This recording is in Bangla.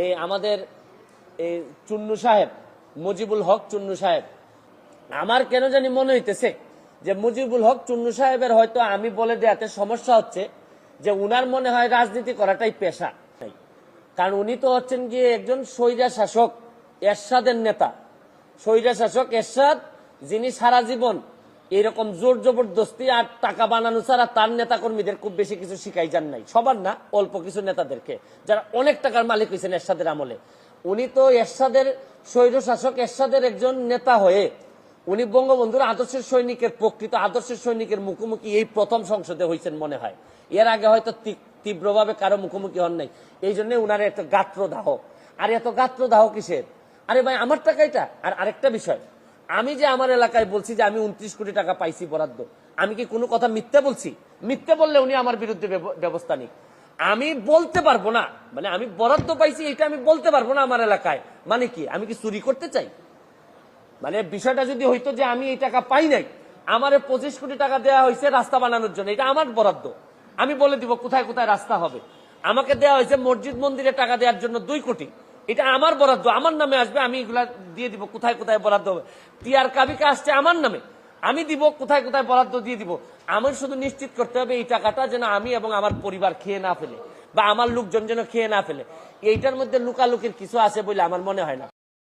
এই আমাদের এই চুন্নু সাহেব, মুজিবুল হক চুন্নু সাহেব, আমার কেন জানি মনে হইতেছে যে মুজিবুল হক চুন্নু সাহেবের হয়তো আমি বলে দেওয়াতে সমস্যা হচ্ছে যে উনার মনে হয় রাজনীতি করাটাই পেশা। কারণ উনি তো হচ্ছেন গিয়ে একজন স্বৈরা শাসক এরশাদের নেতা, স্বৈরা শাসক এরশাদ, যিনি সারা জীবন এরকম জোর জবরদস্তি আর টাকা বানানো ছাড়া তার নেতা কর্মীদের খুব বেশি কিছু শিখাই যান নাই, সবার না, অল্প কিছু নেতাদেরকে যারা অনেক টাকার মালিক হয়েছেন এরশাদের আমলে। উনি তো এরশাদের স্বৈর শাসক এরশাদের একজন নেতা হয়ে উনি বঙ্গবন্ধুর আদর্শের সৈনিকের, প্রকৃত আদর্শের সৈনিকের মুখোমুখি এই প্রথম সংসদে হয়েছেন মনে হয়। এর আগে হয়তো তীব্রভাবে কারো মুখোমুখি হন নাই, এই জন্য উনার এত গাত্রদাহ। আর এত গাত্রদাহ কিসের? আরে ভাই আমার টাকা এটা। আর আরেকটা বিষয়, আমি যে আমার এলাকায় বলছি যে আমি 29 কোটি টাকা পাইছি বরাদ্দ, আমি কি কোনো কথা মিথ্যে বলছি? মিথ্যে বললে উনি আমার বিরুদ্ধে ব্যবস্থা নিক। আমি বলতে পারবো না, মানে আমি বরাদ্দ পাইছি এটা আমি বলতে পারবো না আমার এলাকায়, মানে কি আমি কি চুরি করতে চাই? মানে বিষয়টা যদি হইতো যে আমি এই টাকা পাই নাই, আমারে 25 কোটি টাকা দেওয়া হয়েছে রাস্তা বানানোর জন্য, এটা আমার বরাদ্দ, আমি বলে দিব কোথায় কোথায় রাস্তা হবে। আমাকে দেওয়া হয়েছে মসজিদ মন্দিরে টাকা দেওয়ার জন্য 2 কোটি, এটা আমার বরাদ্দ, আমার নামে আসবে, আমি এগুলা দিয়ে দিব কোথায় কোথায় বরাদ্দ হবে। টিআর কাবিকা আসছে আমার নামে, আমি দিব কোথায় কোথায় বরাদ্দ দিয়ে দিব। আমার শুধু নিশ্চিত করতে হবে এই টাকাটা যেন আমি এবং আমার পরিবার খেয়ে না ফেলে, বা আমার লোকজন যেন খেয়ে না ফেলে। এইটার মধ্যে লুকালুকির কিছু আছে বলে আমার মনে হয় না।